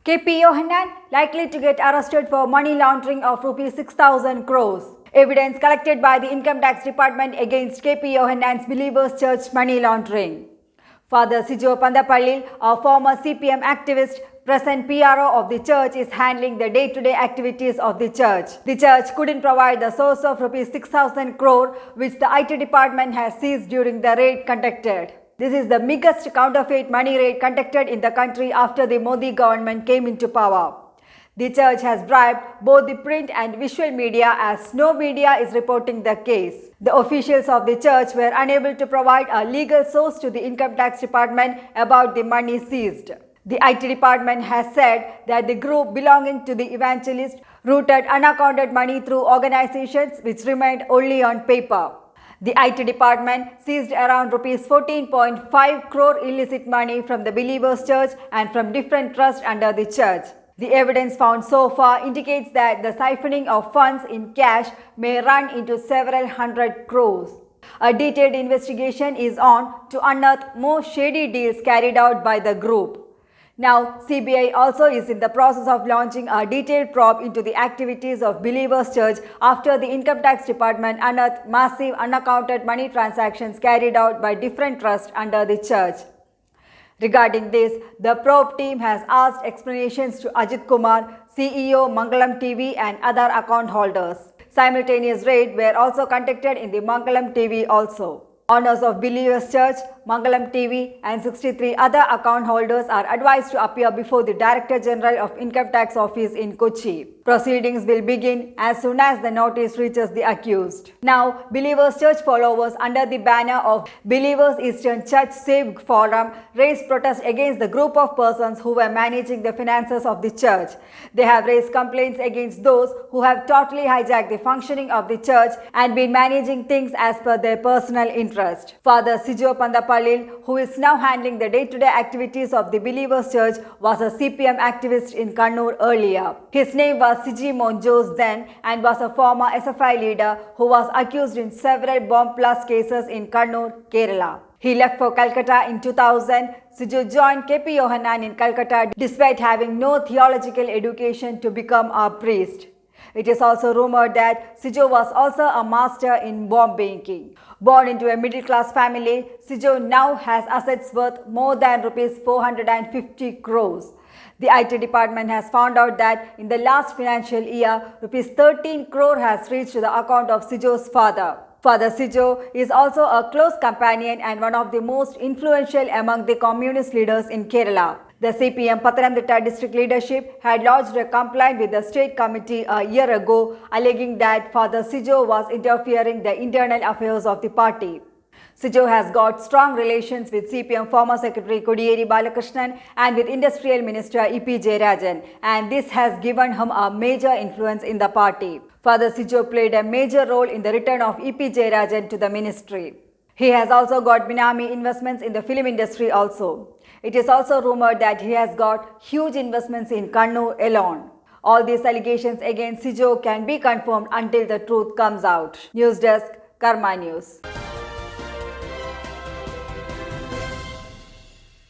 KP Yohannan likely to get arrested for money laundering of rupees 6,000 crores. Evidence collected by the Income Tax Department against KP Yohannan's Believers Church money laundering. Father Sijo Pandapallil, a former CPM activist, present PRO of the church, is handling the day-to-day activities of the church. The church couldn't provide the source of rupees 6,000 crore which the IT department has seized during the raid conducted. This is the biggest counterfeit money raid conducted in the country after the Modi government came into power. The church has bribed both the print and visual media as no media is reporting the case. The officials of the church were unable to provide a legal source to the Income Tax Department about the money seized. The IT department has said that the group belonging to the evangelist routed unaccounted money through organizations which remained only on paper. The IT department seized around rupees 14.5 crore illicit money from the Believers Church and from different trusts under the church. The evidence found so far indicates that the siphoning of funds in cash may run into several hundred crores. A detailed investigation is on to unearth more shady deals carried out by the group. Now, CBI also is in the process of launching a detailed probe into the activities of Believers Church after the Income Tax Department unearthed massive unaccounted money transactions carried out by different trusts under the church. Regarding this, the probe team has asked explanations to Ajit Kumar, CEO Mangalam TV and other account holders. Simultaneous raids were also conducted in the Mangalam TV also. Owners of Believers Church, Mangalam TV and 63 other account holders are advised to appear before the Director General of Income Tax Office in Kochi. Proceedings will begin as soon as the notice reaches the accused. Now, Believers Church followers under the banner of Believers Eastern Church Save Forum raised protest against the group of persons who were managing the finances of the church. They have raised complaints against those who have totally hijacked the functioning of the church and been managing things as per their personal interest. Father Sijo Pandapallil, who is now handling the day-to-day activities of the Believers Church, was a CPM activist in Kannur earlier. His name was Siji Monjos then and was a former SFI leader who was accused in several bomb blast cases in Kannur, Kerala. He left for Calcutta in 2000. Sijo joined KP Yohannan in Calcutta despite having no theological education to become a priest. It is also rumored that Sijo was also a master in bomb banking. Born into a middle-class family, Sijo now has assets worth more than rupees 450 crores. The IT department has found out that in the last financial year, rupees 13 crore has reached the account of Sijo's father. Father Sijo is also a close companion and one of the most influential among the communist leaders in Kerala. The CPM Pathanamthitta district leadership had lodged a complaint with the state committee a year ago, alleging that Father Sijo was interfering the internal affairs of the party. Sijo has got strong relations with CPM former Secretary Kodiyeri Balakrishnan and with Industrial Minister E.P. Jayarajan, and this has given him a major influence in the party. Father Sijo played a major role in the return of E.P. Jayarajan to the ministry. He has also got Binami investments in the film industry also. It is also rumored that he has got huge investments in Kannur alone. All these allegations against Sijo can be confirmed until the truth comes out. News Desk, Karma News.